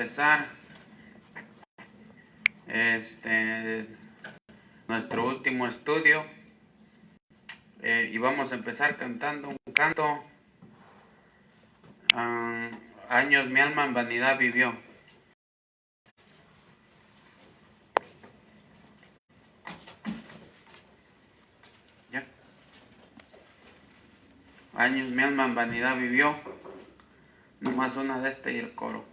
empezar nuestro último estudio y vamos a empezar cantando un canto. Años mi alma en vanidad vivió. ¿Ya? Años mi alma en vanidad vivió. Nomás una de y el coro.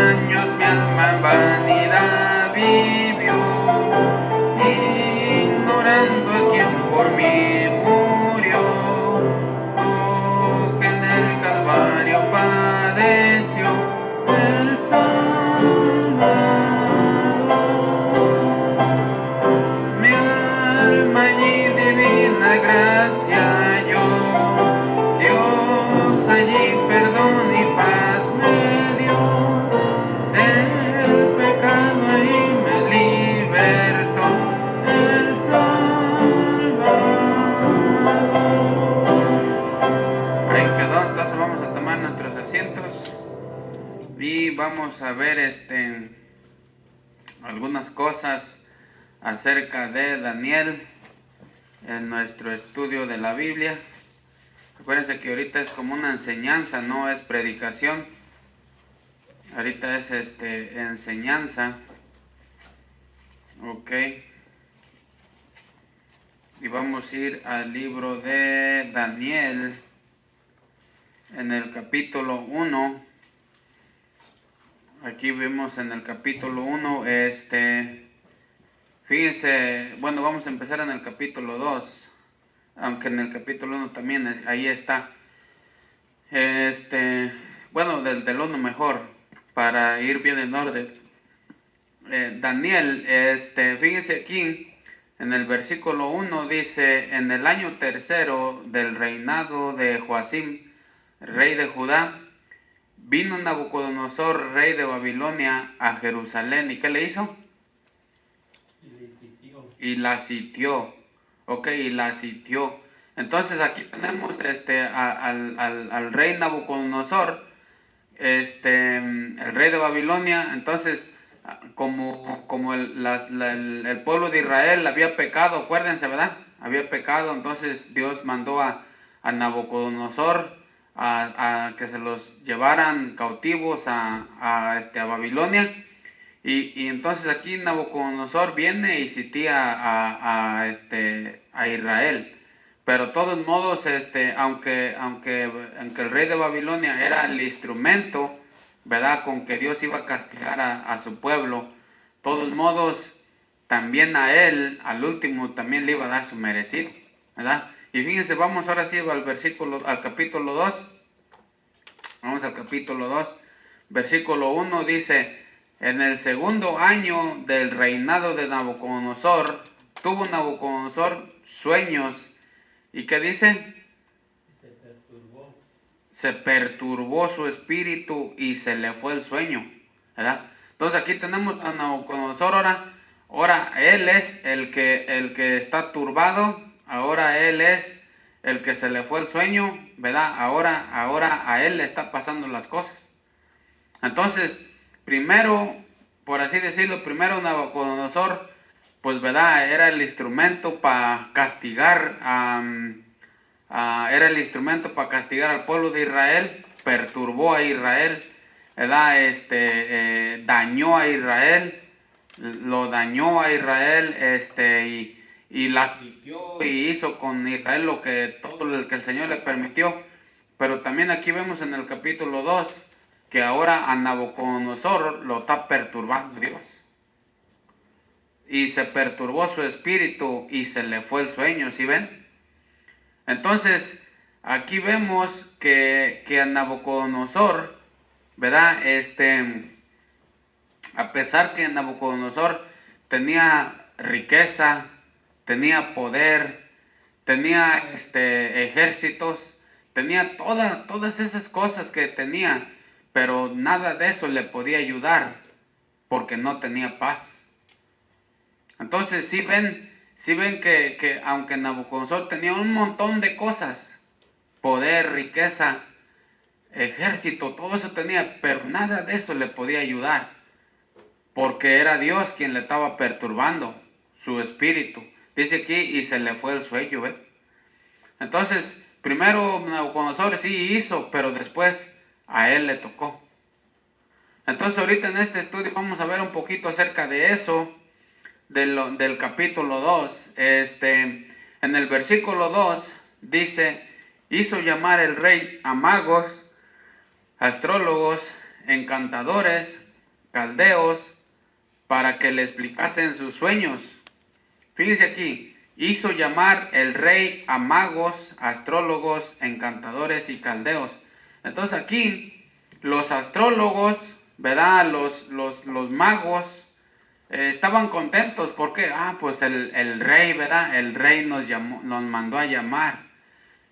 Años mi alma en vanidad vivió, ignorando a quien por mí murió, que en el Calvario padeció el Salvador. Mi alma allí divina gracia halló, Dios allí perdón y paz me dio, del pecado ahí me libertó el Salvador. Ahí quedó. Entonces vamos a tomar nuestros asientos y vamos a ver algunas cosas acerca de Daniel en nuestro estudio de la Biblia. Acuérdense que ahorita es como una enseñanza, no es predicación. Ahorita es enseñanza. Ok. Y vamos a ir al libro de Daniel en el capítulo 1. Aquí vemos en el capítulo 1 fíjense, bueno, vamos a empezar en el capítulo 2, aunque en el capítulo 1 también, ahí está. Bueno, del 1 mejor, para ir bien en orden. Daniel, fíjense aquí, en el versículo 1 dice, en el año tercero del reinado de Joacim, rey de Judá, vino Nabucodonosor, rey de Babilonia, a Jerusalén. ¿Y qué le hizo? Y la sitió. Ok, y la sitió. Entonces aquí tenemos al rey Nabucodonosor, el rey de Babilonia. Entonces, como el pueblo de Israel había pecado, acuérdense, ¿verdad? Había pecado, entonces Dios mandó a Nabucodonosor a que se los llevaran cautivos a Babilonia. Y entonces aquí Nabucodonosor viene y sitía a Israel. Pero de todos modos, aunque el rey de Babilonia era el instrumento, ¿verdad?, con que Dios iba a castigar a su pueblo, de todos modos, también a él, al último, también le iba a dar su merecido, ¿verdad? Y fíjense, vamos ahora sí al capítulo 2. Vamos al capítulo 2, versículo 1, dice: en el segundo año del reinado de Nabucodonosor, tuvo Nabucodonosor sueños. ¿Y qué dice? Se perturbó su espíritu y se le fue el sueño, ¿verdad? Entonces aquí tenemos a Nabucodonosor ahora él es el que está turbado, ahora él es el que se le fue el sueño, ¿verdad? Ahora a él le está pasando las cosas. Entonces, primero, por así decirlo, primero Nabucodonosor, pues, ¿verdad?, era el instrumento para castigar al pueblo de Israel, perturbó a Israel, ¿verdad? Dañó a Israel, lo dañó a Israel, y la sitió y hizo con Israel todo lo que el Señor le permitió. Pero también aquí vemos en el capítulo 2 que ahora a Nabucodonosor lo está perturbando Dios. Y se perturbó su espíritu y se le fue el sueño, ¿sí ven? Entonces, aquí vemos que a Nabucodonosor, ¿verdad? A pesar que Nabucodonosor tenía riqueza, tenía poder, tenía ejércitos, tenía todas esas cosas que tenía, pero nada de eso le podía ayudar porque no tenía paz. Entonces sí ven que aunque Nabucodonosor tenía un montón de cosas, poder, riqueza, ejército, todo eso tenía, pero nada de eso le podía ayudar, porque era Dios quien le estaba perturbando su espíritu. Dice aquí, y se le fue el sueño, ¿ve? Entonces, primero Nabucodonosor sí hizo, pero después a él le tocó. Entonces ahorita en este estudio vamos a ver un poquito acerca de eso, del capítulo 2. En el versículo 2 dice, hizo llamar el rey a magos, astrólogos, encantadores, caldeos, para que le explicasen sus sueños. Fíjense aquí, hizo llamar el rey a magos, astrólogos, encantadores y caldeos. Entonces aquí los astrólogos, ¿verdad? Los magos estaban contentos porque, pues el rey, ¿verdad? El rey nos mandó a llamar.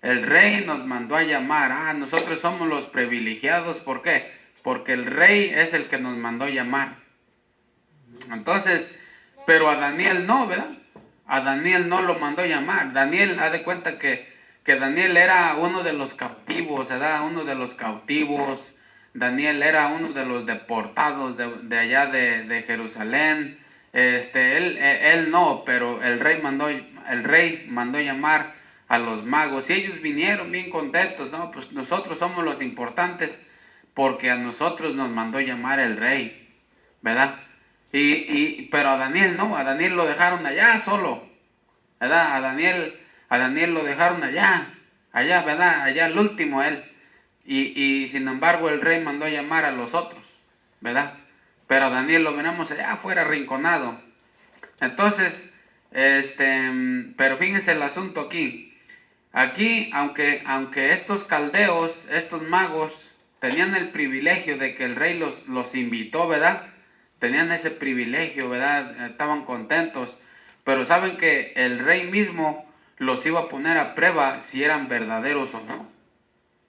El rey nos mandó a llamar. Nosotros somos los privilegiados. ¿Por qué? Porque el rey es el que nos mandó a llamar. Entonces, pero a Daniel no, ¿verdad? A Daniel no lo mandó a llamar. Daniel, haz de cuenta que Daniel era uno de los cautivos, ¿verdad? Uno de los cautivos. Daniel era uno de los deportados de allá de Jerusalén. Él no, pero el rey mandó llamar a los magos y ellos vinieron bien contentos. No, pues nosotros somos los importantes porque a nosotros nos mandó llamar el rey, ¿verdad? Pero a Daniel no, a Daniel lo dejaron allá solo, ¿verdad? A Daniel lo dejaron allá, ¿verdad? Allá el último él. Y sin embargo el rey mandó a llamar a los otros, ¿verdad? Pero a Daniel lo veremos allá afuera arrinconado. Entonces, pero fíjense el asunto aquí. Aquí, aunque estos caldeos, estos magos, tenían el privilegio de que el rey los invitó, ¿verdad? Tenían ese privilegio, ¿verdad? Estaban contentos. Pero saben que el rey mismo los iba a poner a prueba si eran verdaderos o no,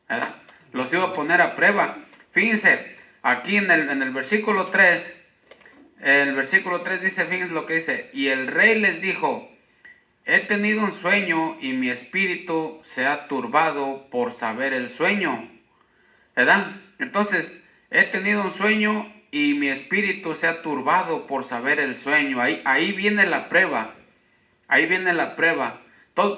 ¿verdad? Los iba a poner a prueba. Fíjense, aquí en el versículo 3, el versículo 3 dice, fíjense lo que dice, y el rey les dijo, he tenido un sueño y mi espíritu se ha turbado por saber el sueño, ¿verdad? Entonces, he tenido un sueño y mi espíritu se ha turbado por saber el sueño. Ahí viene la prueba, ahí viene la prueba.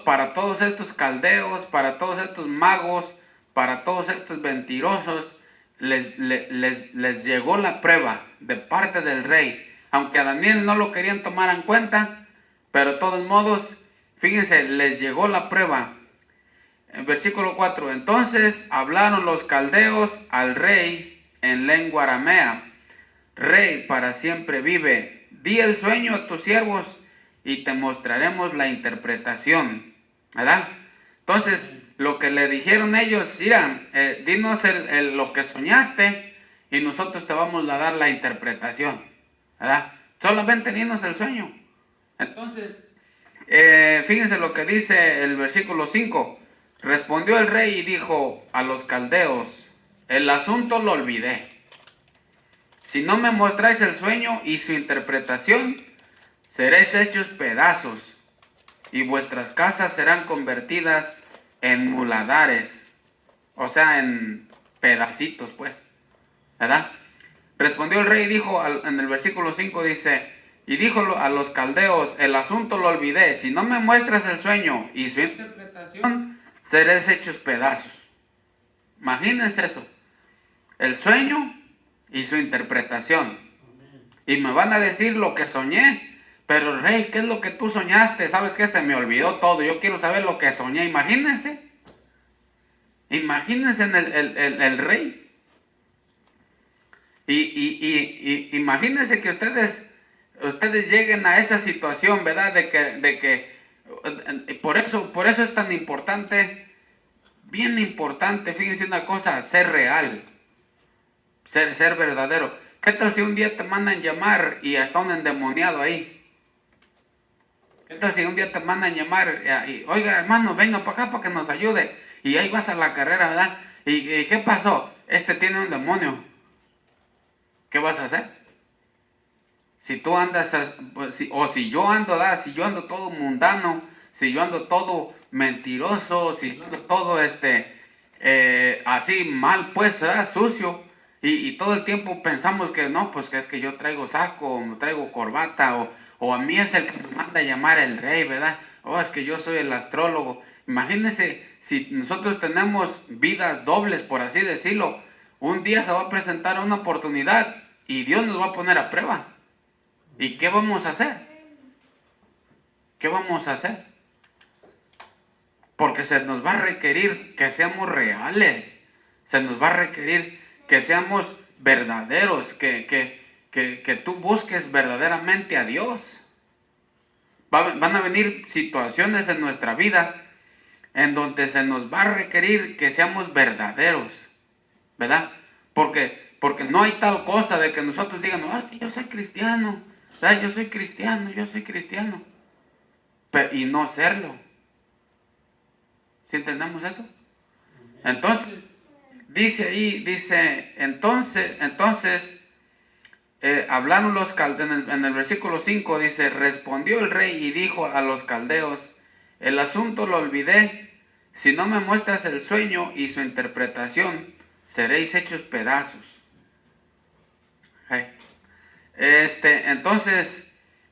Para todos estos caldeos, para todos estos magos, para todos estos mentirosos, les llegó la prueba de parte del rey. Aunque a Daniel no lo querían tomar en cuenta, pero de todos modos, fíjense, les llegó la prueba. En versículo 4, entonces hablaron los caldeos al rey en lengua aramea. Rey, para siempre vive, di el sueño a tus siervos y te mostraremos la interpretación, ¿verdad? Entonces, lo que le dijeron ellos, mira, dinos lo que soñaste y nosotros te vamos a dar la interpretación, ¿verdad? Solamente dinos el sueño. Entonces, fíjense lo que dice el versículo 5. Respondió el rey y dijo a los caldeos, el asunto lo olvidé. Si no me mostráis el sueño y su interpretación, seréis hechos pedazos y vuestras casas serán convertidas en muladares, o sea, en pedacitos, pues, ¿verdad? Respondió el rey y dijo, en el versículo 5 dice, y dijo a los caldeos, el asunto lo olvidé, si no me muestras el sueño y su interpretación, seréis hechos pedazos. Imagínense eso, el sueño y su interpretación. Y me van a decir lo que soñé, pero rey, ¿qué es lo que tú soñaste? ¿Sabes qué? Se me olvidó todo, yo quiero saber lo que soñé. Imagínense en el rey. Y imagínense que ustedes lleguen a esa situación, ¿verdad? De que por eso es tan importante, bien importante, fíjense una cosa, ser real, ser verdadero. ¿Qué tal si un día te mandan llamar y está un endemoniado ahí? ¿Qué tal si un día te mandan llamar y, oiga hermano, venga para acá para que nos ayude? Y ahí vas a la carrera, ¿verdad? ¿Y qué pasó? Tiene un demonio. ¿Qué vas a hacer? Si tú andas, si yo ando, si yo ando todo mundano, si yo ando todo mentiroso, si yo ando todo así mal, pues, sucio, y todo el tiempo pensamos que no, pues que es que yo traigo saco, o traigo corbata, o a mí es el que me manda a llamar el rey, ¿verdad? O es que yo soy el astrólogo. Imagínense, si nosotros tenemos vidas dobles, por así decirlo, un día se va a presentar una oportunidad y Dios nos va a poner a prueba. ¿Y qué vamos a hacer? ¿Qué vamos a hacer? Porque se nos va a requerir que seamos reales. Se nos va a requerir que seamos verdaderos, que tú busques verdaderamente a Dios. Van a venir situaciones en nuestra vida en donde se nos va a requerir que seamos verdaderos, ¿verdad? Porque no hay tal cosa de que nosotros digamos, yo soy cristiano, ¿verdad? Yo soy cristiano, y no serlo. ¿Sí entendemos eso? Entonces, entonces, hablaron los caldeos, en el versículo 5 dice, respondió el rey y dijo a los caldeos, el asunto lo olvidé, si no me muestras el sueño y su interpretación, seréis hechos pedazos. Entonces,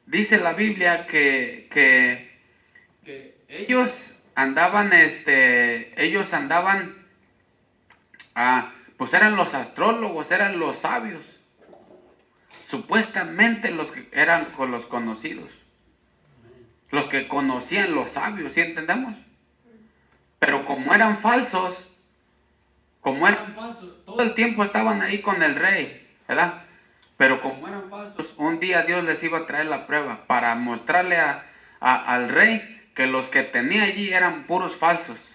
dice la Biblia que ellos andaban, pues eran los astrólogos, eran los sabios, supuestamente los que eran con los conocidos, los que conocían los sabios, ¿sí entendemos? Pero como eran falsos, todo el tiempo estaban ahí con el rey, ¿verdad? Pero como eran falsos, un día Dios les iba a traer la prueba para mostrarle al rey que los que tenía allí eran puros falsos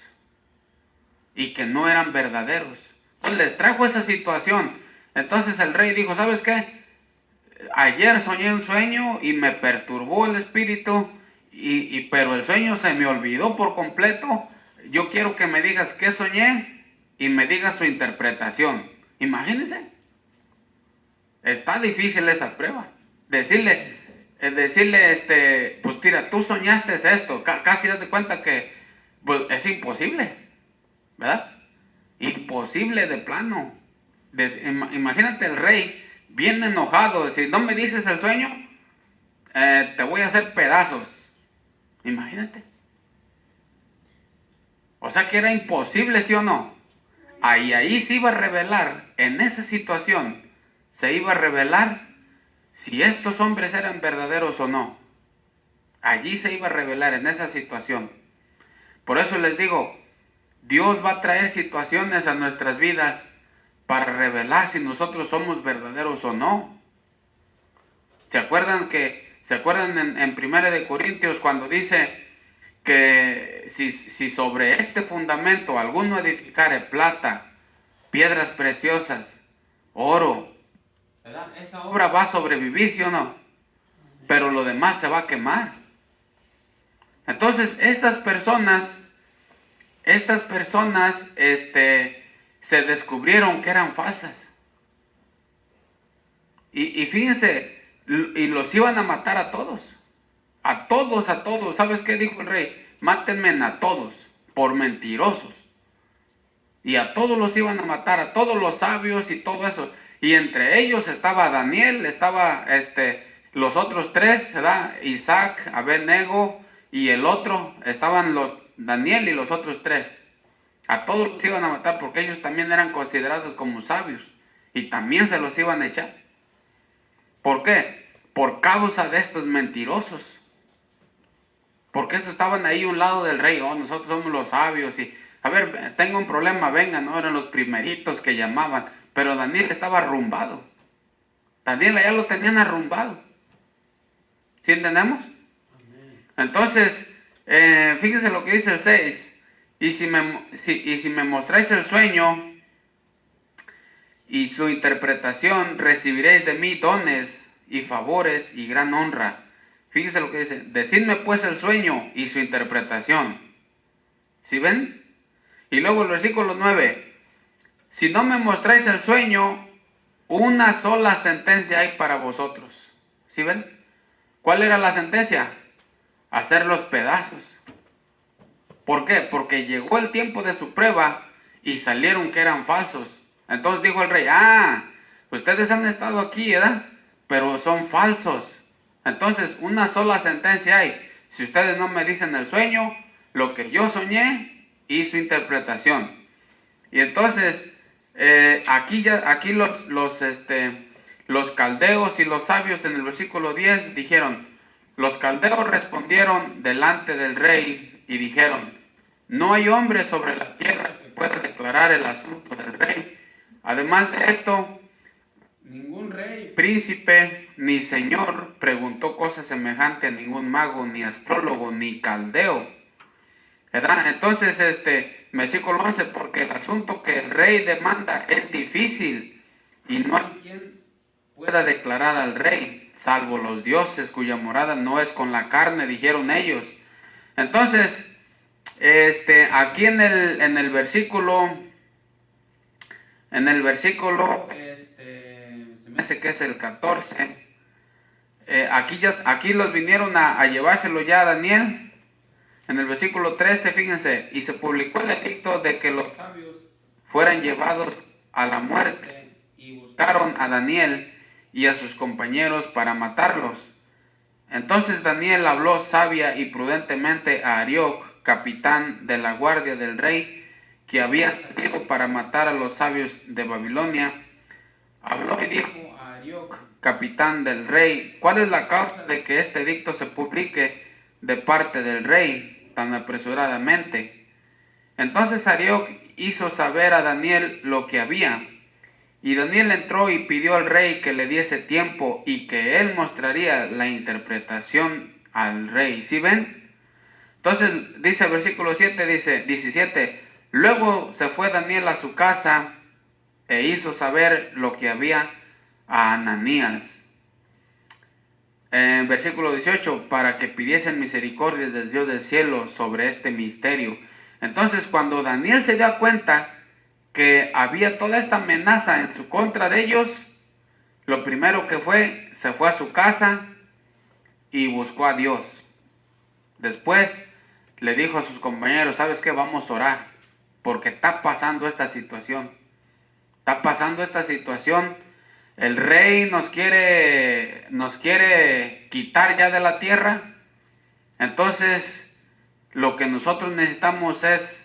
y que no eran verdaderos. Entonces les trajo esa situación. Entonces el rey dijo, ¿sabes qué? Ayer soñé un sueño y me perturbó el espíritu, pero el sueño se me olvidó por completo. Yo quiero que me digas qué soñé y me digas su interpretación. Imagínense. Está difícil esa prueba. Decirle, pues tira, tú soñaste esto. Casi das de cuenta que pues, es imposible, ¿verdad? Imposible de plano. Imagínate el rey bien enojado, decir, no me dices el sueño, te voy a hacer pedazos. Imagínate. O sea que era imposible, ¿sí o no? Ahí se iba a revelar, en esa situación, se iba a revelar si estos hombres eran verdaderos o no. Allí se iba a revelar, en esa situación. Por eso les digo, Dios va a traer situaciones a nuestras vidas para revelar si nosotros somos verdaderos o no. ¿Se acuerdan en 1 de Corintios cuando dice que si sobre este fundamento alguno edificare plata, piedras preciosas, oro, ¿verdad? Esa obra va a sobrevivir, ¿sí o no? Pero lo demás se va a quemar. Entonces estas personas se descubrieron que eran falsas. Y fíjense, y los iban a matar a todos. A todos. ¿Sabes qué dijo el rey? Mátenme a todos, por mentirosos. Y a todos los iban a matar, a todos los sabios y todo eso. Y entre ellos estaba Daniel, estaba los otros tres, ¿verdad? Isaac, Abednego y el otro, estaban Daniel y los otros tres. A todos los iban a matar porque ellos también eran considerados como sabios. Y también se los iban a echar. ¿Por qué? Por causa de estos mentirosos. Porque estos estaban ahí a un lado del rey. Nosotros somos los sabios. Y, a ver, tengo un problema, vengan. No eran los primeritos que llamaban. Pero Daniel estaba arrumbado. Daniel ya lo tenían arrumbado. ¿Sí entendemos? Entonces, fíjense lo que dice el 6. Y si me mostráis el sueño y su interpretación, recibiréis de mí dones y favores y gran honra. Fíjense lo que dice. Decidme pues el sueño y su interpretación. ¿Sí ven? Y luego el versículo 9. Si no me mostráis el sueño, una sola sentencia hay para vosotros. ¿Sí ven? ¿Cuál era la sentencia? Hacerlos pedazos. ¿Por qué? Porque llegó el tiempo de su prueba y salieron que eran falsos. Entonces dijo el rey, ustedes han estado aquí, ¿verdad? Pero son falsos. Entonces, una sola sentencia hay. Si ustedes no me dicen el sueño, lo que yo soñé y su interpretación. Y entonces, aquí los caldeos y los sabios en el versículo 10 dijeron, los caldeos respondieron delante del rey y dijeron, no hay hombre sobre la tierra que pueda declarar el asunto del rey. Además de esto, ningún rey, príncipe, ni señor preguntó cosa semejante a ningún mago, ni astrólogo, ni caldeo. ¿Verdad? Entonces, versículo 11, porque el asunto que el rey demanda es difícil y no hay quien pueda declarar al rey, salvo los dioses cuya morada no es con la carne, dijeron ellos. Entonces, aquí en el versículo, se me hace que es el 14, aquí los vinieron a llevárselo ya a Daniel. En el versículo 13, fíjense, y se publicó el edicto de que los sabios fueran llevados a la muerte, y buscaron a Daniel y a sus compañeros para matarlos. Entonces Daniel habló sabia y prudentemente a Arioc, capitán de la guardia del rey, que había salido para matar a los sabios de Babilonia. Habló y dijo a Arioc, capitán del rey, ¿cuál es la causa de que este edicto se publique de parte del rey tan apresuradamente? Entonces Arioc hizo saber a Daniel lo que había. Y Daniel entró y pidió al rey que le diese tiempo y que él mostraría la interpretación al rey. ¿Sí ven? Entonces dice el versículo 17, luego se fue Daniel a su casa e hizo saber lo que había a Ananías. En versículo 18, para que pidiesen misericordia del Dios del cielo sobre este misterio. Entonces cuando Daniel se dio cuenta que había toda esta amenaza en su contra de ellos, lo primero que se fue a su casa y buscó a Dios. Después le dijo a sus compañeros, ¿sabes qué? Vamos a orar, porque está pasando esta situación. Está pasando esta situación. El rey nos quiere quitar ya de la tierra. Entonces, lo que nosotros necesitamos es,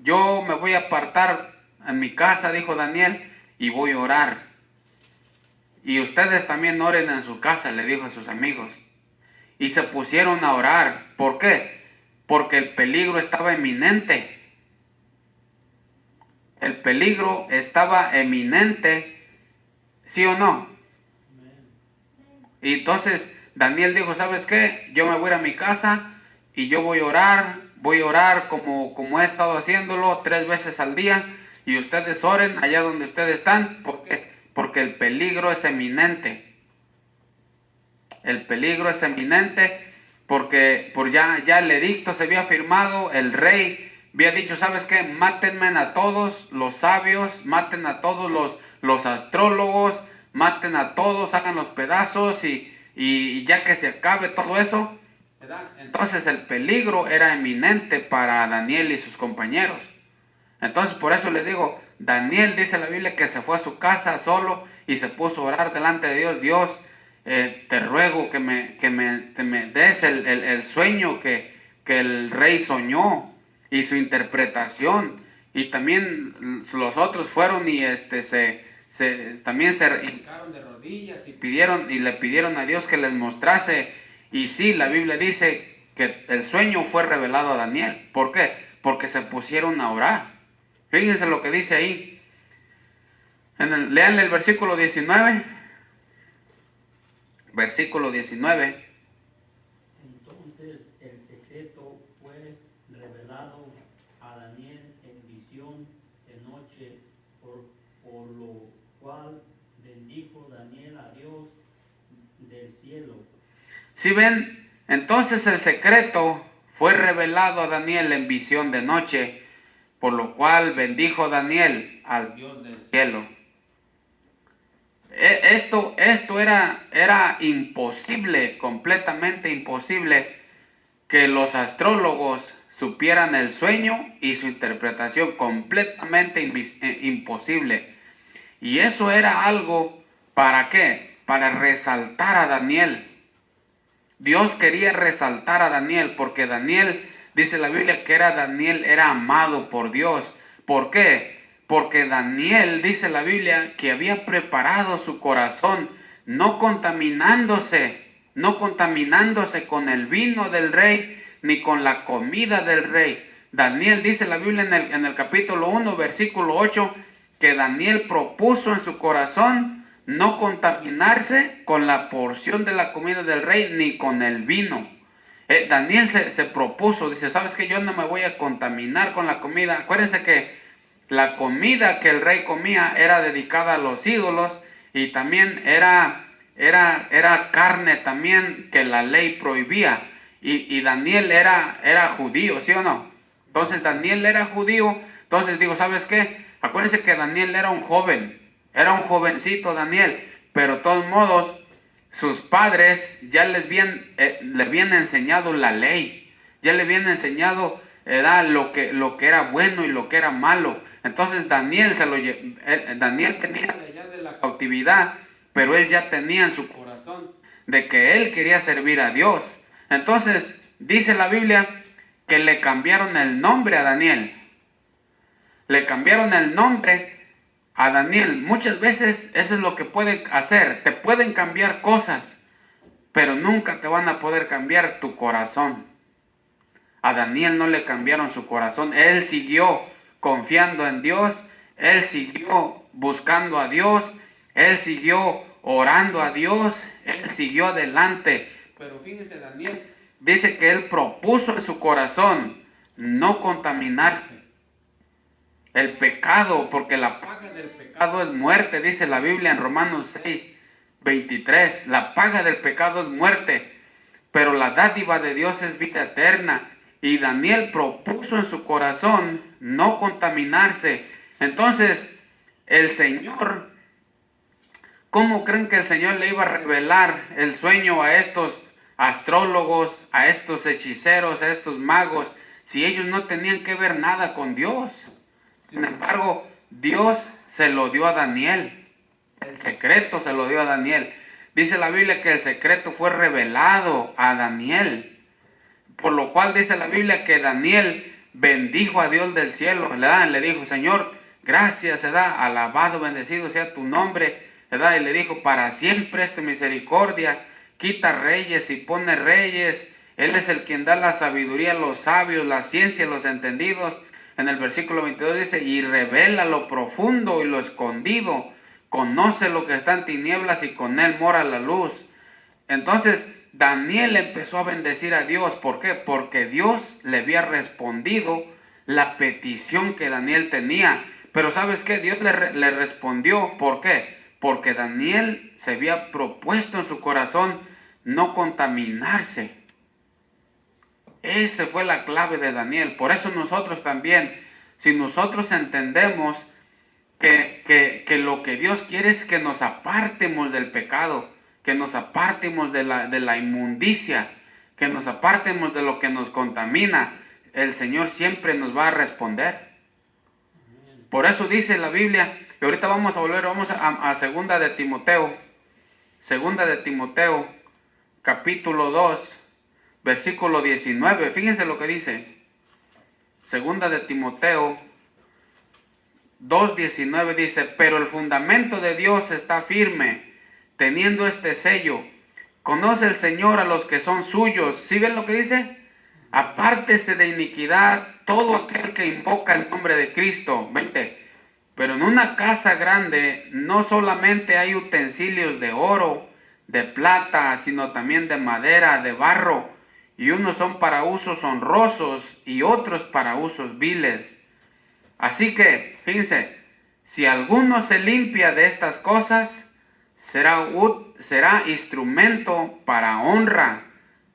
yo me voy a apartar en mi casa, dijo Daniel, y voy a orar. Y ustedes también oren en su casa, le dijo a sus amigos. Y se pusieron a orar. ¿Por qué? Porque el peligro estaba eminente. El peligro estaba eminente, ¿sí o no? Y entonces Daniel dijo, ¿sabes qué? Yo me voy a ir a mi casa y yo voy a orar como he estado haciéndolo 3 veces al día, y ustedes oren allá donde ustedes están. ¿Por qué? Porque el peligro es eminente. El peligro es eminente porque ya el edicto se había firmado, el rey había dicho, ¿sabes qué? Mátenme a todos los sabios, maten a todos los astrólogos, maten a todos, hagan los pedazos y ya que se acabe todo eso, ¿verdad? Entonces el peligro era eminente para Daniel y sus compañeros. Entonces por eso les digo, Daniel dice la Biblia que se fue a su casa solo y se puso a orar delante de Dios. Dios, te ruego que me des el sueño que el rey soñó y su interpretación. Y también los otros fueron y también se hincaron de rodillas y le pidieron a Dios que les mostrase. Y sí, la Biblia dice que el sueño fue revelado a Daniel. ¿Por qué? Porque se pusieron a orar. Fíjense lo que dice ahí. Leanle el versículo 19. Versículo 19. Entonces el secreto fue revelado a Daniel en visión de noche, por lo cual bendijo Daniel a Dios del cielo. Si ven, entonces el secreto fue revelado a Daniel en visión de noche, por lo cual bendijo Daniel al Dios del cielo. Esto era imposible, completamente imposible, que los astrólogos supieran el sueño y su interpretación, completamente imposible. Y eso era algo, ¿para qué? Para resaltar a Daniel. Dios quería resaltar a Daniel, porque Daniel, dice la Biblia que Daniel era amado por Dios. ¿Por qué? Porque Daniel, dice la Biblia, que había preparado su corazón, no contaminándose con el vino del rey, ni con la comida del rey. Daniel, dice la Biblia en el capítulo 1, versículo 8, que Daniel propuso en su corazón no contaminarse con la porción de la comida del rey, ni con el vino. Daniel se propuso, dice, ¿sabes qué? Yo no me voy a contaminar con la comida. Acuérdense que la comida que el rey comía era dedicada a los ídolos, y también era carne también que la ley prohibía. Y Daniel era judío, ¿sí o no? Entonces Daniel era judío. Entonces digo, ¿sabes qué? Acuérdense que Daniel era un joven, era un jovencito Daniel, pero de todos modos sus padres ya le habían enseñado la ley, ya le habían enseñado lo que era bueno y lo que era malo. Entonces Daniel tenía ya de la cautividad, pero él ya tenía en su corazón de que él quería servir a Dios. Entonces dice la Biblia que le cambiaron el nombre a Daniel. Le cambiaron el nombre a Daniel. Muchas veces eso es lo que pueden hacer. Te pueden cambiar cosas, pero nunca te van a poder cambiar tu corazón. A Daniel no le cambiaron su corazón. Él siguió confiando en Dios. Él siguió buscando a Dios. Él siguió orando a Dios. Él siguió adelante. Pero fíjense, Daniel dice que él propuso en su corazón no contaminarse. El pecado, porque la paga del pecado es muerte, dice la Biblia en Romanos 6, 23. La paga del pecado es muerte, pero la dádiva de Dios es vida eterna. Y Daniel propuso en su corazón no contaminarse. Entonces, el Señor, ¿cómo creen que el Señor le iba a revelar el sueño a estos astrólogos, a estos hechiceros, a estos magos, si ellos no tenían que ver nada con Dios? Sin embargo, Dios se lo dio a Daniel. El secreto se lo dio a Daniel. Dice la Biblia que el secreto fue revelado a Daniel. Por lo cual dice la Biblia que Daniel bendijo a Dios del cielo. Le dijo, Señor, gracias, alabado, bendecido sea tu nombre. Y le dijo, para siempre es tu misericordia. Quita reyes y pone reyes. Él es el quien da la sabiduría a los sabios, la ciencia a los entendidos. En el versículo 22 dice, y revela lo profundo y lo escondido. Conoce lo que está en tinieblas y con él mora la luz. Entonces Daniel empezó a bendecir a Dios. ¿Por qué? Porque Dios le había respondido la petición que Daniel tenía. Pero ¿sabes qué? Dios le respondió. ¿Por qué? Porque Daniel se había propuesto en su corazón no contaminarse. Esa fue la clave de Daniel. Por eso nosotros también, si nosotros entendemos que lo que Dios quiere es que nos apartemos del pecado, que nos apartemos de la inmundicia, que nos apartemos de lo que nos contamina, el Señor siempre nos va a responder. Por eso dice la Biblia, y ahorita vamos a segunda de Timoteo, capítulo 2, versículo 19, fíjense lo que dice. Segunda de Timoteo 2:19 dice, pero el fundamento de Dios está firme, teniendo este sello. Conoce el Señor a los que son suyos. ¿Sí ven lo que dice? Apártese de iniquidad todo aquel que invoca el nombre de Cristo. 20. Pero en una casa grande no solamente hay utensilios de oro, de plata, sino también de madera, de barro, y unos son para usos honrosos y otros para usos viles. Así que, fíjense, si alguno se limpia de estas cosas, será instrumento para honra,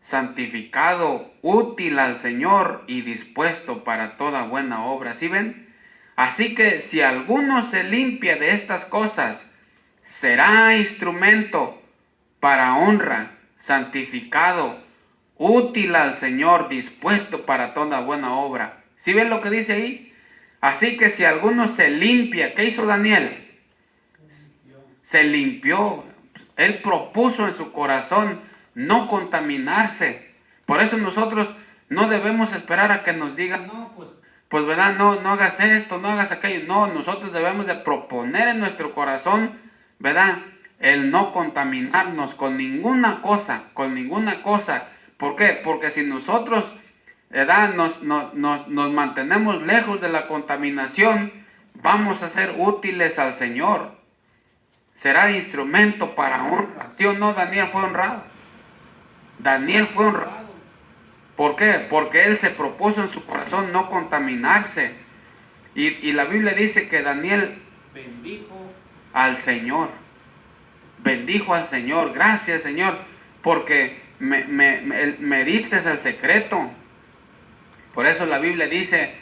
santificado, útil al Señor y dispuesto para toda buena obra. ¿Sí ven? Así que si alguno se limpia de estas cosas, será instrumento para honra, santificado, útil al Señor, dispuesto para toda buena obra. ¿Sí ven lo que dice ahí? Así que si alguno se limpia, ¿qué hizo Daniel? Se limpió. Él propuso en su corazón no contaminarse. Por eso nosotros no debemos esperar a que nos digan, no, pues verdad, no hagas esto, no hagas aquello. No, nosotros debemos de proponer en nuestro corazón, verdad, el no contaminarnos con ninguna cosa, con ninguna cosa. ¿Por qué? Porque si nosotros, verdad, nos mantenemos lejos de la contaminación, vamos a ser útiles al Señor. Será instrumento para honra. ¿Sí o no? Daniel fue honrado. Daniel fue honrado. ¿Por qué? Porque él se propuso en su corazón no contaminarse. Y la Biblia dice que Daniel bendijo al Señor. Bendijo al Señor. Gracias, Señor, porque me diste el secreto. Por eso la Biblia dice,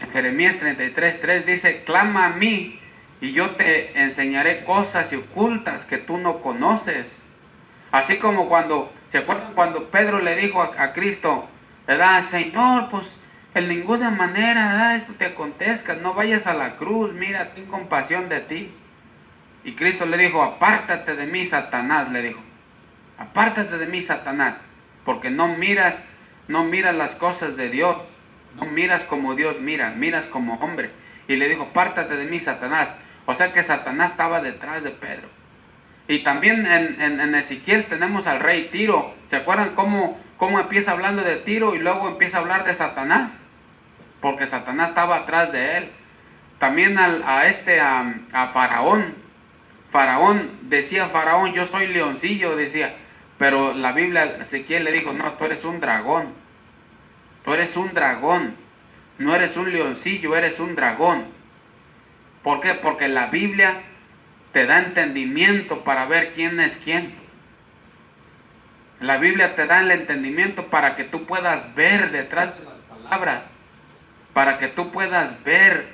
en Jeremías 33:3, dice, clama a mí y yo te enseñaré cosas ocultas que tú no conoces. Así como ¿se acuerdan cuando Pedro le dijo a Cristo, ¿verdad? Señor, pues en ninguna manera, ¿verdad?, esto te acontezca, no vayas a la cruz, mira, ten compasión de ti. Y Cristo le dijo, apártate de mí, Satanás, le dijo, apártate de mí, Satanás, porque no miras las cosas de Dios, no miras como Dios mira, miras como hombre. Y le dijo, apártate de mí, Satanás. O sea que Satanás estaba detrás de Pedro. Y también en Ezequiel tenemos al rey Tiro. ¿Se acuerdan cómo empieza hablando de Tiro y luego empieza a hablar de Satanás? Porque Satanás estaba atrás de él. También a Faraón. Decía Faraón, yo soy leoncillo, decía. Pero la Biblia, Ezequiel le dijo, no, tú eres un dragón. Tú eres un dragón. No eres un leoncillo, eres un dragón. ¿Por qué? Porque la Biblia te da entendimiento para ver quién es quién. La Biblia te da el entendimiento para que tú puedas ver detrás de las palabras. Para que tú puedas ver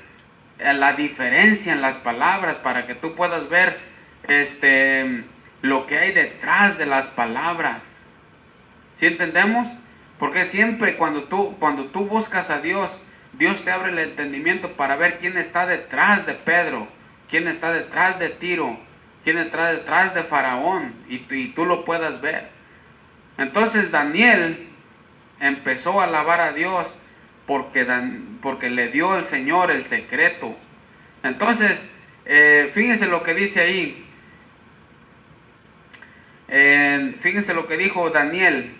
la diferencia en las palabras. Para que tú puedas ver lo que hay detrás de las palabras. ¿Sí entendemos? Porque siempre cuando tú buscas a Dios, Dios te abre el entendimiento para ver quién está detrás de Pedro, quién está detrás de Tiro, quién está detrás de Faraón, y tú lo puedas ver. Entonces Daniel empezó a alabar a Dios porque le dio el Señor el secreto. Entonces, fíjense lo que dice ahí. Fíjense lo que dijo Daniel.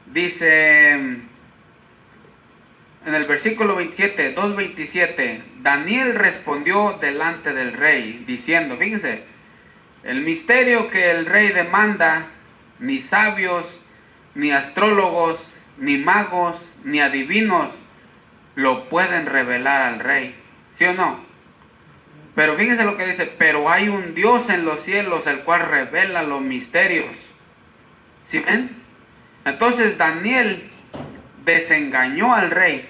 Dice en el versículo 27, 2:27, Daniel respondió delante del rey, diciendo, fíjense, el misterio que el rey demanda, ni sabios, ni astrólogos, ni magos, ni adivinos lo pueden revelar al rey. ¿Sí o no? Pero fíjense lo que dice, pero hay un Dios en los cielos, el cual revela los misterios. ¿Sí ven? Entonces Daniel desengañó al rey.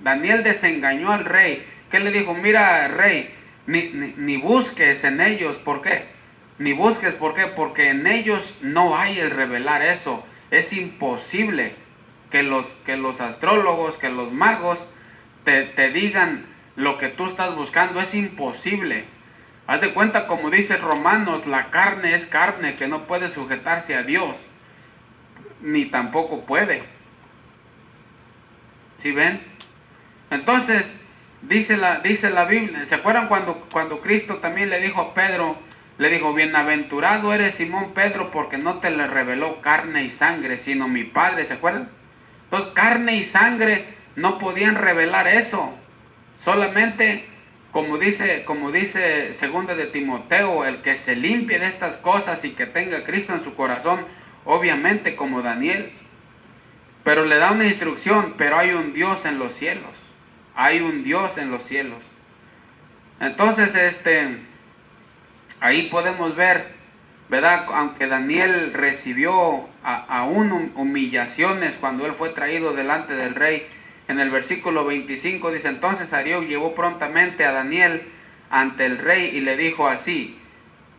Daniel desengañó al rey. ¿Qué le dijo? Mira, rey, ni busques en ellos. ¿Por qué? Ni busques, ¿por qué? Porque en ellos no hay el revelar eso. Es imposible que los astrólogos, que los magos te digan lo que tú estás buscando. Es imposible. Haz de cuenta, como dice Romanos, la carne es carne que no puede sujetarse a Dios, ni tampoco puede. ¿Sí ven? Entonces, dice la Biblia, ¿se acuerdan cuando Cristo también le dijo a Pedro, le dijo, bienaventurado eres Simón Pedro, porque no te le reveló carne y sangre, sino mi Padre? ¿Se acuerdan? Entonces, carne y sangre no podían revelar eso. Solamente, como dice 2 de Timoteo, el que se limpie de estas cosas y que tenga Cristo en su corazón, obviamente como Daniel. Pero le da una instrucción, pero hay un Dios en los cielos. Hay un Dios en los cielos. Entonces, ahí podemos ver, ¿verdad? Aunque Daniel recibió aún humillaciones cuando él fue traído delante del rey. En el versículo 25 dice, entonces Arioc llevó prontamente a Daniel ante el rey y le dijo así,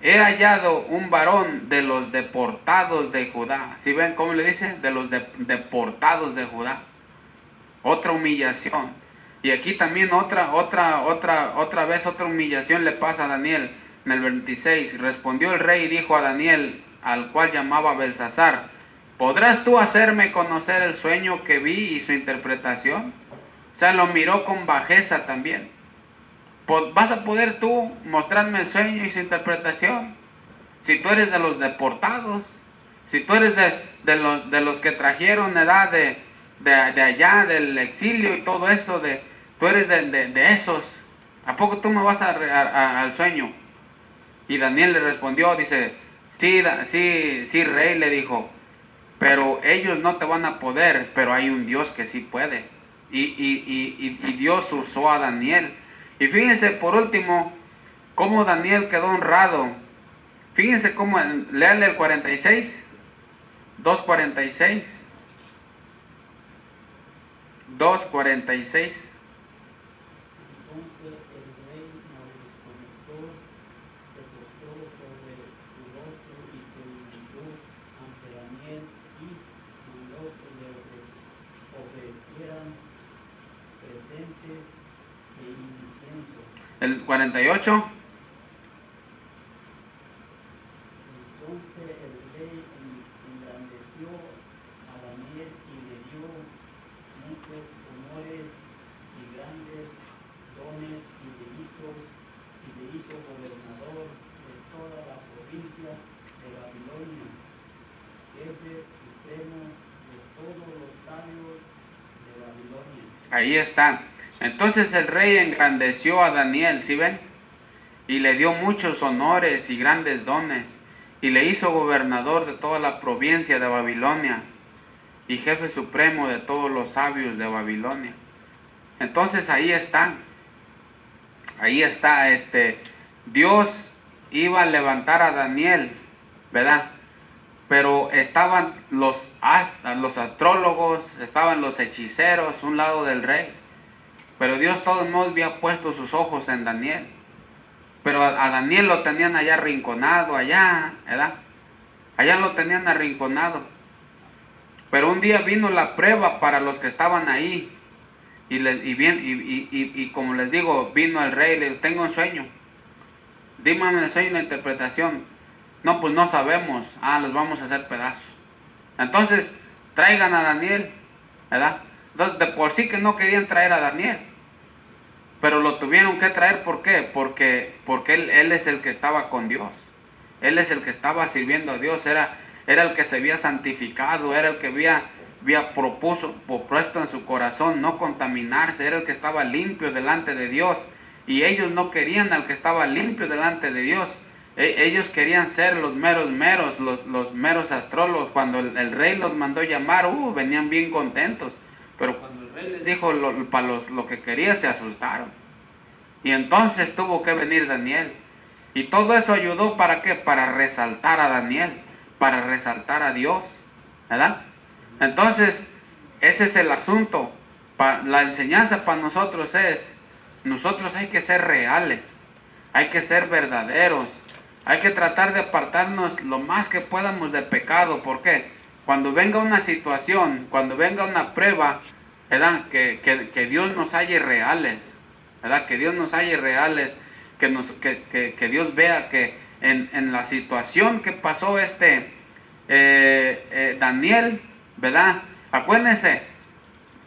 he hallado un varón de los deportados de Judá. ¿Sí ven cómo le dice? De los deportados de Judá. Otra humillación. Y aquí también otra vez otra humillación le pasa a Daniel. En el 26, respondió el rey y dijo a Daniel, al cual llamaba Belsasar, ¿podrás tú hacerme conocer el sueño que vi y su interpretación? O sea, lo miró con bajeza también. ¿Vas a poder tú mostrarme el sueño y su interpretación? Si tú eres de los deportados, si tú eres de los que trajeron edad de allá, del exilio y todo eso, tú eres de esos, ¿a poco tú me vas al sueño? Y Daniel le respondió, dice, sí, rey, le dijo, pero ellos no te van a poder, pero hay un Dios que sí puede. Y Dios usó a Daniel. Y fíjense por último, cómo Daniel quedó honrado. Fíjense cómo, léale el 46, 2:46. 2:46. Entonces el rey Nabucodonosor se postró sobre su rostro y se humilló ante Daniel y mandó que le ofrecieran presentes de incienso. El 48. Entonces el rey engrandeció a Daniel y le dio muchos honores y grandes dones y le hizo gobernador de toda la provincia de Babilonia, jefe supremo de todos los sabios de Babilonia. Ahí está. Entonces el rey engrandeció a Daniel, ¿sí ven? Y le dio muchos honores y grandes dones. Y le hizo gobernador de toda la provincia de Babilonia. Y jefe supremo de todos los sabios de Babilonia. Entonces ahí está. Dios iba a levantar a Daniel, ¿verdad? Pero estaban los astrólogos, estaban los hechiceros, un lado del rey. Pero Dios de todos modos había puesto sus ojos en Daniel. Pero a Daniel lo tenían allá arrinconado, allá, ¿verdad? Allá lo tenían arrinconado. Pero un día vino la prueba para los que estaban ahí. Y como les digo, vino el rey y le dijo, tengo un sueño. Dime el sueño y la interpretación. No, pues no sabemos. Los vamos a hacer pedazos. Entonces, traigan a Daniel, ¿verdad? Entonces, de por sí que no querían traer a Daniel. Pero lo tuvieron que traer, ¿por qué? Porque él es el que estaba con Dios. Él es el que estaba sirviendo a Dios. Era el que se había santificado. Era el que había propuesto en su corazón no contaminarse. Era el que estaba limpio delante de Dios. Y ellos no querían al que estaba limpio delante de Dios. Ellos querían ser los meros, los meros astrólogos. Cuando el rey los mandó llamar, venían bien contentos. Pero cuando el rey les dijo lo que quería, se asustaron. Y entonces tuvo que venir Daniel. Y todo eso ayudó, ¿para qué? Para resaltar a Daniel, para resaltar a Dios, ¿verdad? Entonces, ese es el asunto. La enseñanza para nosotros nosotros hay que ser reales, hay que ser verdaderos, hay que tratar de apartarnos lo más que podamos de pecado. ¿Por qué? Cuando venga una situación, cuando venga una prueba, ¿verdad? Que Dios nos halle reales, ¿verdad? Que Dios nos halle reales, que Dios vea que en la situación que pasó Daniel, ¿verdad? Acuérdense,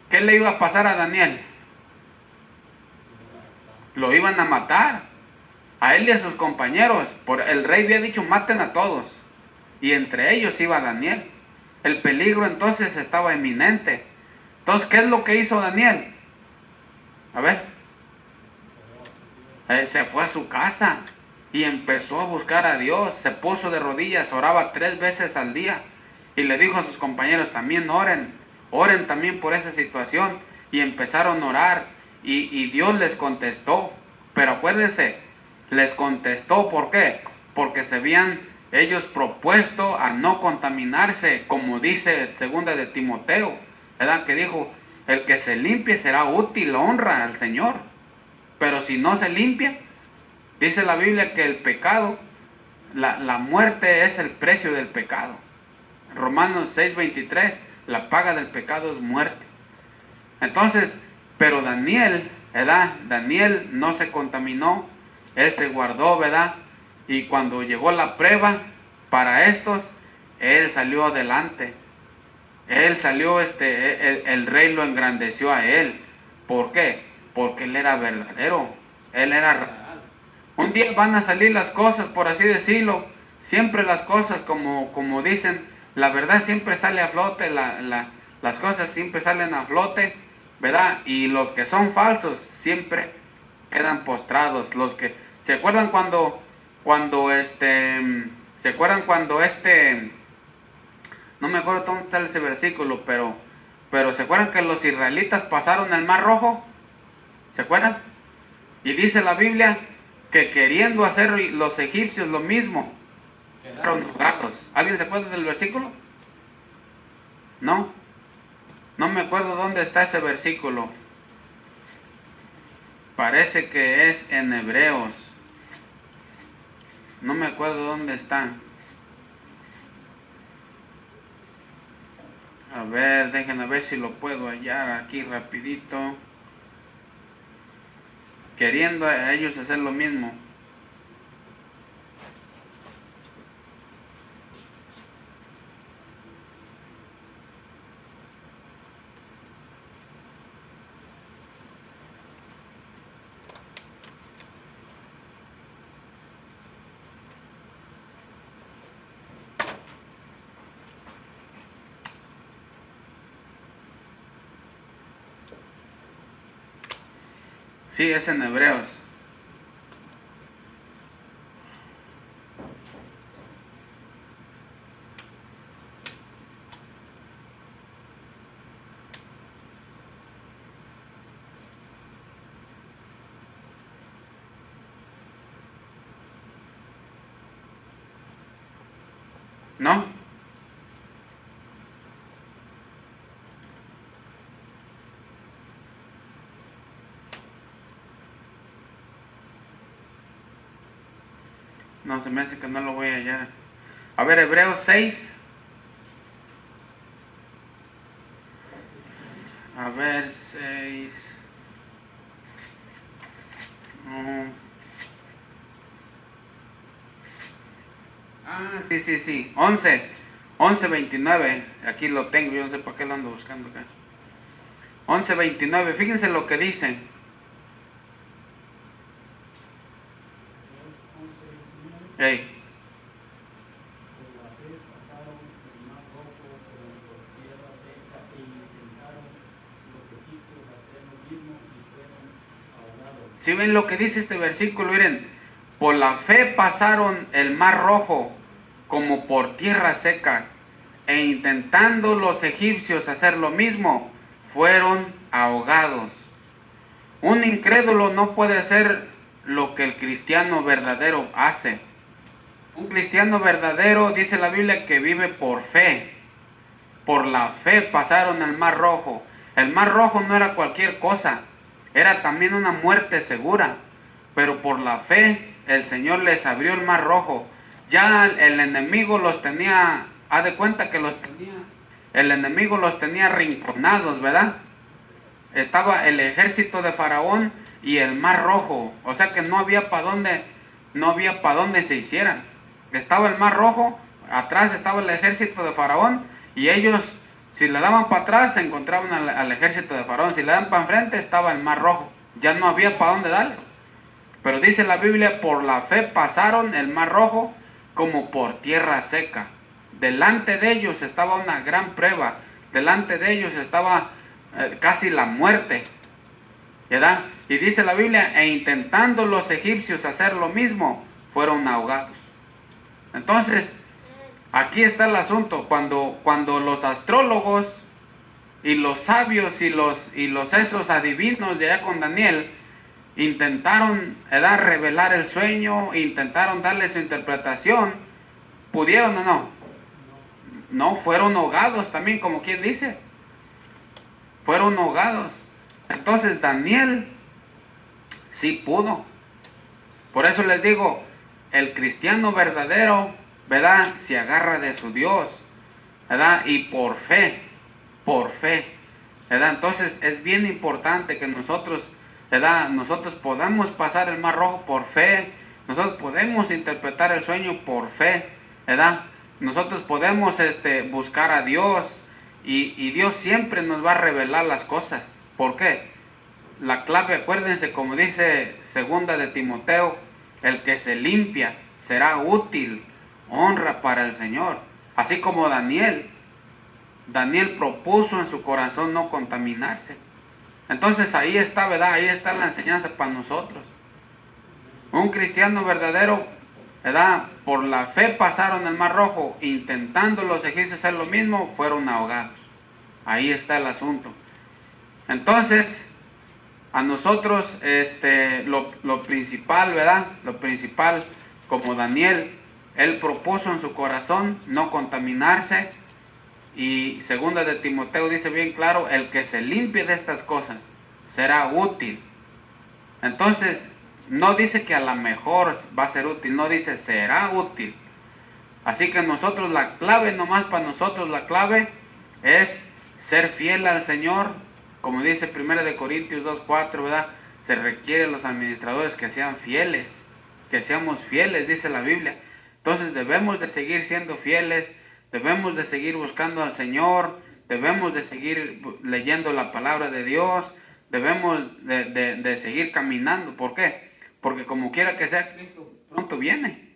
¿qué le iba a pasar a Daniel? Lo iban a matar, a él y a sus compañeros. El rey había dicho, maten a todos, y entre ellos iba Daniel. El peligro entonces estaba inminente. Entonces, ¿qué es lo que hizo Daniel? A ver, se fue a su casa y empezó a buscar a Dios. Se puso de rodillas, oraba 3 veces al día. Y le dijo a sus compañeros, también oren también por esa situación. Y empezaron a orar. Y Dios les contestó. Pero acuérdense, les contestó, ¿por qué? Porque se habían ellos propuesto a no contaminarse, como dice 2 de Timoteo, ¿verdad? Que dijo, el que se limpie será útil, honra al Señor. Pero si no se limpia, dice la Biblia que el pecado la muerte es el precio del pecado. Romanos 6:23, la paga del pecado es muerte. Entonces, pero Daniel, ¿verdad? Daniel no se contaminó, él se guardó, ¿verdad? Y cuando llegó la prueba para estos, él salió adelante. Él salió, el rey lo engrandeció a él. ¿Por qué? Porque él era verdadero, él era real. Un día van a salir las cosas, por así decirlo, siempre las cosas como dicen, la verdad siempre sale a flote, las cosas siempre salen a flote, ¿verdad? Y los que son falsos siempre quedan postrados. Los que, ¿se acuerdan se acuerdan cuando no me acuerdo dónde está ese versículo, pero ¿se acuerdan que los israelitas pasaron el Mar Rojo? ¿Se acuerdan? Y dice la Biblia que queriendo hacer los egipcios lo mismo, quedaron ahogados. ¿Alguien se acuerda del versículo? No me acuerdo dónde está ese versículo. Parece que es en Hebreos. No me acuerdo dónde está. A ver, déjenme ver si lo puedo hallar aquí rapidito. Queriendo a ellos hacer lo mismo. Sí, es en Hebreos. ¿No? No, se me hace que no lo voy a hallar. A ver, Hebreos 6. A ver, 6. Sí. 11:29. Aquí lo tengo, yo no sé por qué lo ando buscando acá. 11:29. Fíjense lo que dice. Hey. Si ven lo que dice este versículo, miren, por la fe pasaron el mar rojo como por tierra seca, e intentando los egipcios hacer lo mismo, fueron ahogados. Un incrédulo no puede hacer lo que el cristiano verdadero hace. Un cristiano verdadero, dice la Biblia, que vive por fe. Por la fe pasaron el mar rojo. El mar rojo no era cualquier cosa, era también una muerte segura. Pero por la fe el Señor les abrió el mar rojo. Ya el enemigo los tenía, haz de cuenta que el enemigo los tenía arrinconados, ¿verdad? Estaba el ejército de Faraón y el mar rojo. O sea que no había para dónde se hicieran. Estaba el mar rojo, atrás estaba el ejército de Faraón, y ellos, si le daban para atrás, se encontraban al ejército de Faraón. Si le daban para enfrente, estaba el mar rojo. Ya no había para dónde darle. Pero dice la Biblia, por la fe pasaron el mar rojo como por tierra seca. Delante de ellos estaba una gran prueba. Delante de ellos estaba casi la muerte, ¿verdad? Y dice la Biblia, e intentando los egipcios hacer lo mismo, fueron ahogados. Entonces, aquí está el asunto. Cuando los astrólogos y los sabios y los esos adivinos de allá con Daniel intentaron revelar el sueño, intentaron darle su interpretación, ¿pudieron o no? No, fueron ahogados también, como quien dice. Fueron ahogados. Entonces Daniel sí pudo. Por eso les digo, el cristiano verdadero, ¿verdad?, se agarra de su Dios, ¿verdad?, y por fe, ¿verdad? Entonces es bien importante que nosotros, ¿verdad?, nosotros podamos pasar el Mar Rojo por fe, nosotros podemos interpretar el sueño por fe, ¿verdad? Nosotros podemos buscar a Dios y Dios siempre nos va a revelar las cosas. ¿Por qué? La clave, acuérdense, como dice segunda de Timoteo, el que se limpia será útil, honra para el Señor. Así como Daniel propuso en su corazón no contaminarse. Entonces ahí está, ¿verdad? Ahí está la enseñanza para nosotros. Un cristiano verdadero, ¿verdad?, por la fe pasaron el Mar Rojo, intentando los egipcios hacer lo mismo, fueron ahogados. Ahí está el asunto. Entonces, a nosotros lo principal, ¿verdad?, lo principal, como Daniel, él propuso en su corazón no contaminarse. Y segunda de Timoteo dice bien claro, el que se limpie de estas cosas será útil. Entonces, no dice que a lo mejor va a ser útil, no dice será útil. Así que nosotros, la clave nomás para nosotros, la clave es ser fiel al Señor. Como dice 1 de Corintios 2:4, ¿verdad? Se requiere a los administradores que sean fieles, que seamos fieles, dice la Biblia. Entonces debemos de seguir siendo fieles, debemos de seguir buscando al Señor, debemos de seguir leyendo la palabra de Dios, debemos de seguir caminando. ¿Por qué? Porque como quiera que sea, Cristo pronto viene.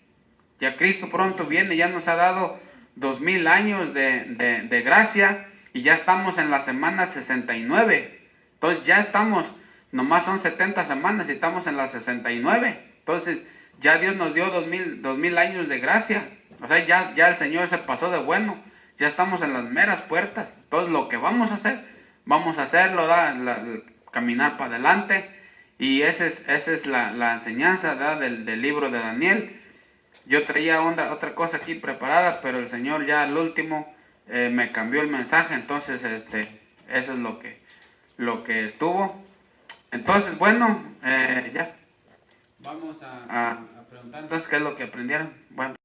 Ya Cristo pronto viene, ya nos ha dado 2000 años de gracia y ya estamos en la semana 69. Entonces ya estamos, nomás son 70 semanas y estamos en la 69. Entonces ya Dios nos dio 2000 años de gracia. O sea, ya el Señor se pasó de bueno. Ya estamos en las meras puertas. Entonces lo que vamos a hacerlo, caminar para adelante. Y esa es la enseñanza, ¿verdad?, del libro de Daniel. Yo traía otra cosa aquí preparada, pero el Señor ya al último me cambió el mensaje. Entonces eso es lo que estuvo. Entonces, bueno, ya vamos a preguntar entonces qué es lo que aprendieron. Bueno.